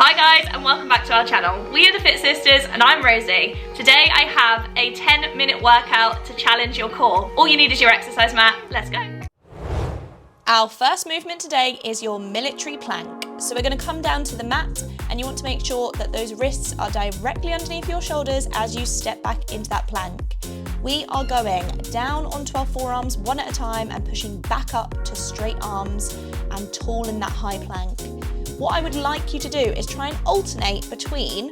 Hi guys, and welcome back to our channel. We are the Fit Sisters and I'm Rosie. Today I have a 10-minute workout to challenge your core. All you need is your exercise mat. Let's go. Our first movement today is your military plank. So we're going to come down to the mat and you want to make sure that those wrists are directly underneath your shoulders as you step back into that plank. We are going down onto our forearms one at a time and pushing back up to straight arms and tall in that high plank. What I would like you to do is try and alternate between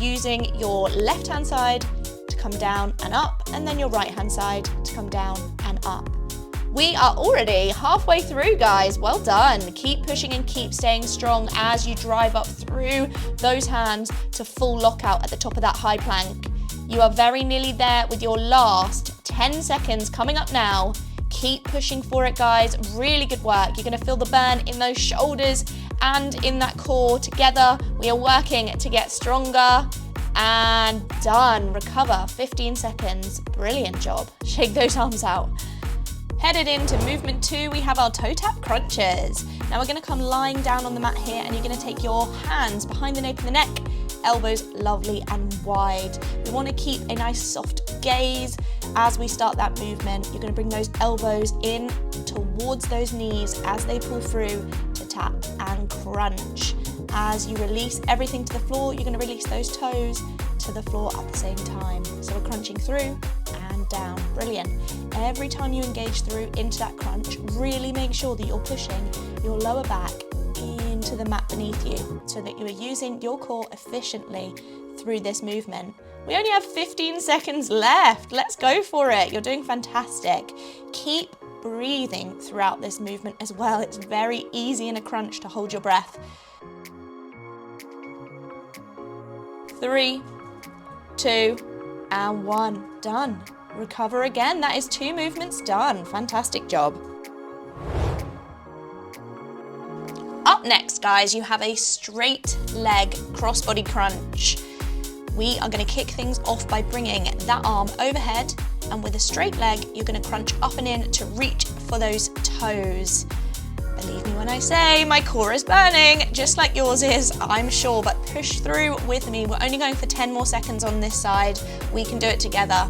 using your left hand side to come down and up and then your right hand side to come down and up. We are already halfway through, guys. Well done. Keep pushing and keep staying strong as you drive up through those hands to full lockout at the top of that high plank. You are very nearly there with your last 10 seconds coming up now. Keep pushing for it, guys. Really good work. You're going to feel the burn in those shoulders and in that core. Together, we are working to get stronger. And done. Recover. 15 seconds. Brilliant job. Shake those arms out. Headed into movement 2, we have our toe tap crunches. Now we're going to come lying down on the mat here and you're going to take your hands behind the nape of the neck, elbows lovely and wide. We want to keep a nice soft gaze as we start that movement. You're going to bring those elbows in towards those knees as they pull through to tap and crunch. As you release everything to the floor, you're going to release those toes to the floor at the same time. So we're crunching through and down. Brilliant. Every time you engage through into that crunch, really make sure that you're pushing your lower back into the mat beneath you so that you are using your core efficiently through this movement. We only have 15 seconds left. Let's go for it. You're doing fantastic. Keep breathing throughout this movement as well. It's very easy in a crunch to hold your breath. 3, 2, and 1. Done. Recover again. That is 2 movements done. Fantastic job. Up next, guys, you have a straight leg crossbody crunch. We are going to kick things off by bringing that arm overhead, and with a straight leg, you're going to crunch up and in to reach for those toes. Believe me when I say my core is burning, just like yours is, I'm sure, but push through with me. We're only going for 10 more seconds on this side. We can do it together.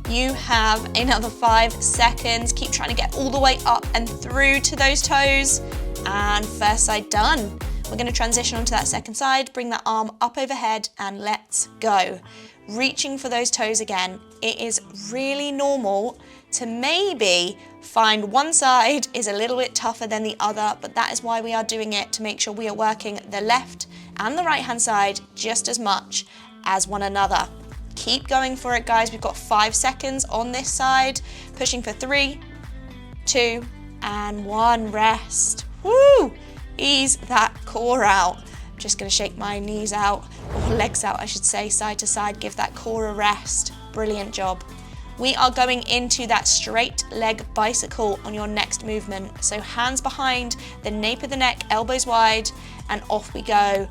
You have another 5 seconds. Keep trying to get all the way up and through to those toes. And first side done. We're going to transition onto that second side, bring that arm up overhead and let's go. Reaching for those toes again. It is really normal to maybe find one side is a little bit tougher than the other, but that is why we are doing it, to make sure we are working the left and the right hand side just as much as one another. Keep going for it, guys. We've got 5 seconds on this side. Pushing for 3, 2, and 1. Rest. Woo! Ease that core out. Just going to shake my knees out, or legs out, I should say, side to side. Give that core a rest. Brilliant job. We are going into that straight leg bicycle on your next movement. So hands behind the nape of the neck, elbows wide, and off we go.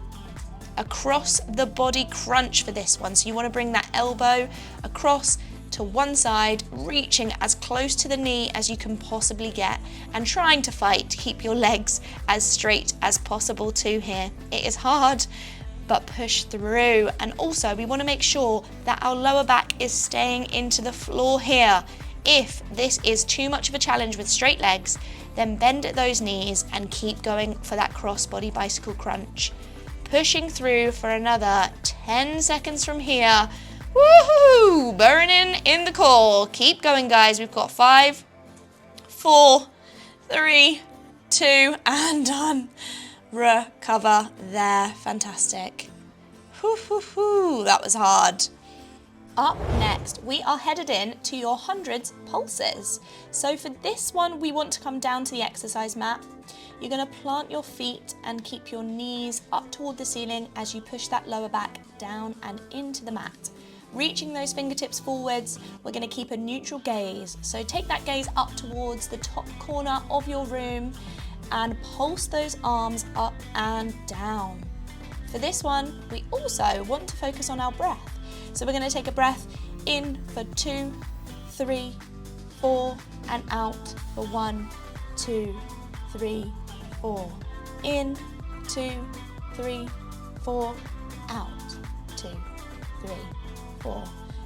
Across the body crunch for this one. So you want to bring that elbow across to one side, reaching as close to the knee as you can possibly get and trying to fight to keep your legs as straight as possible too here. It is hard, but push through. And also we want to make sure that our lower back is staying into the floor here. If this is too much of a challenge with straight legs, then bend at those knees and keep going for that cross body bicycle crunch. Pushing through for another 10 seconds from here. Woohoo! Burning in the core. Keep going, guys. We've got 5, 4, 3, 2, and done. Recover there. Fantastic. That was hard. Up next, we are headed in to your hundreds pulses. So for this one, we want to come down to the exercise mat. You're going to plant your feet and keep your knees up toward the ceiling as you push that lower back down and into the mat. Reaching those fingertips forwards, we're going to keep a neutral gaze. So take that gaze up towards the top corner of your room and pulse those arms up and down. For this one, we also want to focus on our breath. So we're going to take a breath in for 2, 3, 4, and out for 1, 2, 3, 4. In, 2, 3, 4, out, 2, 3, 4.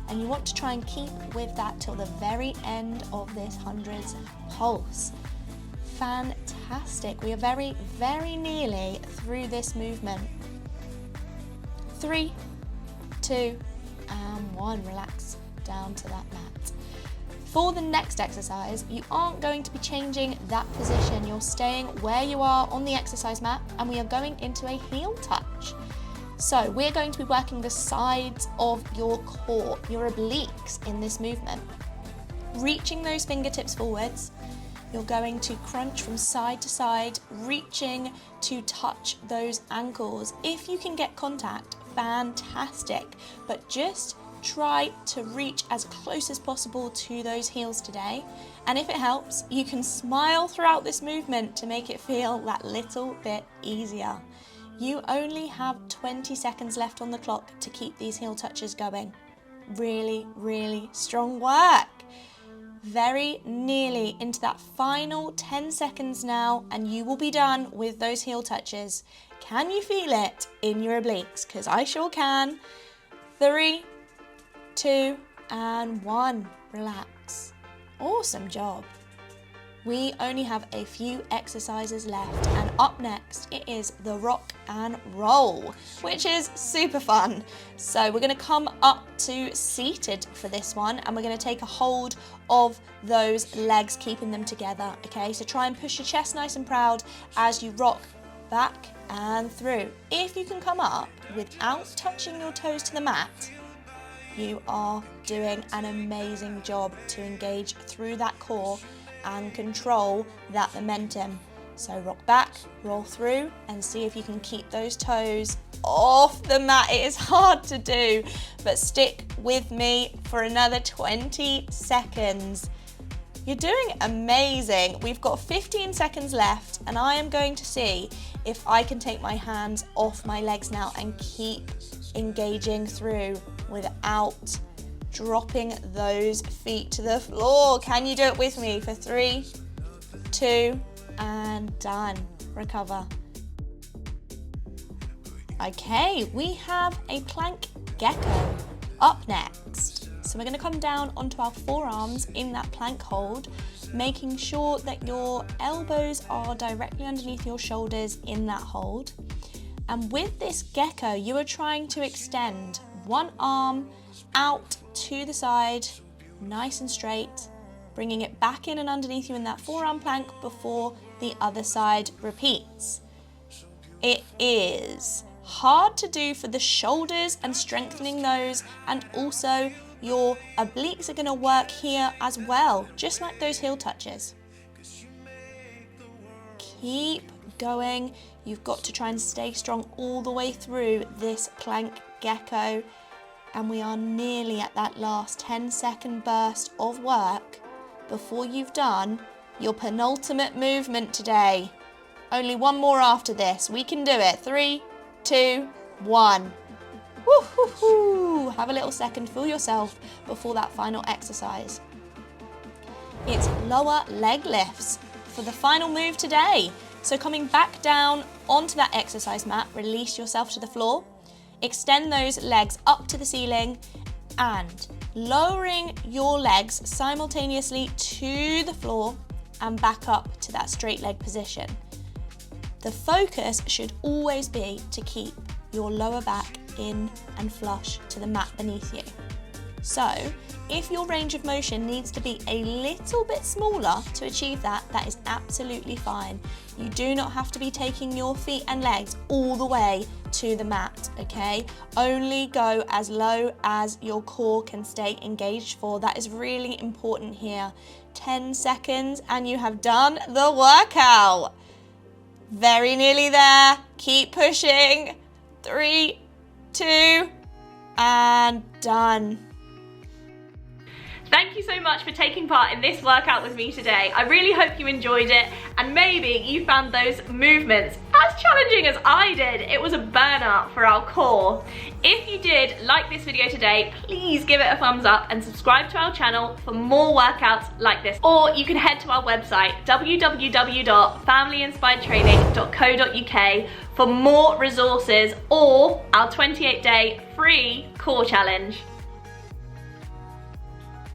And you want to try and keep with that till the very end of this 100s pulse. Fantastic. We are very, very nearly through this movement. 3, 2, and 1. Relax down to that mat. For the next exercise, you aren't going to be changing that position. You're staying where you are on the exercise mat, and we are going into a heel touch. So we're going to be working the sides of your core, your obliques in this movement. Reaching those fingertips forwards, you're going to crunch from side to side, reaching to touch those ankles. If you can get contact, fantastic, but just try to reach as close as possible to those heels today. And if it helps, you can smile throughout this movement to make it feel that little bit easier. You only have 20 seconds left on the clock to keep these heel touches going. Really, really strong work. Very nearly into that final 10 seconds now, and you will be done with those heel touches. Can you feel it in your obliques? Because I sure can. 3, 2, and 1. Relax. Awesome job. We only have a few exercises left, and up next it is the rock and roll, which is super fun. So we're going to come up to seated for this one, and we're going to take a hold of those legs, keeping them together. Okay, so try and push your chest nice and proud as you rock back and through. If you can come up without touching your toes to the mat, you are doing an amazing job to engage through that core and control that momentum. So rock back, roll through, and see if you can keep those toes off the mat. It is hard to do, but stick with me for another 20 seconds. You're doing amazing. We've got 15 seconds left, and I am going to see if I can take my hands off my legs now and keep engaging through without dropping those feet to the floor. Can you do it with me for 3, 2, and done. Recover. Okay, we have a plank gecko up next. So we're going to come down onto our forearms in that plank hold, making sure that your elbows are directly underneath your shoulders in that hold. And with this gecko, you are trying to extend one arm out to the side, nice and straight, bringing it back in and underneath you in that forearm plank before the other side repeats. It is hard to do for the shoulders and strengthening those, and also your obliques are going to work here as well, just like those heel touches. Keep going. You've got to try and stay strong all the way through this plank gecko. And we are nearly at that last 10-second burst of work before you've done your penultimate movement today. Only one more after this. We can do it. 3, 2, 1. Woo-hoo-hoo. Have a little second, feel yourself before that final exercise. It's lower leg lifts for the final move today. So coming back down onto that exercise mat, release yourself to the floor. Extend those legs up to the ceiling and lowering your legs simultaneously to the floor and back up to that straight leg position. The focus should always be to keep your lower back in and flush to the mat beneath you. So if your range of motion needs to be a little bit smaller to achieve that, that is absolutely fine. You do not have to be taking your feet and legs all the way to the mat, okay? Only go as low as your core can stay engaged for. That is really important here. 10 seconds and you have done the workout. Very nearly there. Keep pushing. 3, 2, and done. Thank you so much for taking part in this workout with me today. I really hope you enjoyed it, and maybe you found those movements as challenging as I did. It was a burner for our core. If you did like this video today, please give it a thumbs up and subscribe to our channel for more workouts like this. Or you can head to our website, www.familyinspiredtraining.co.uk, for more resources or our 28-day free core challenge.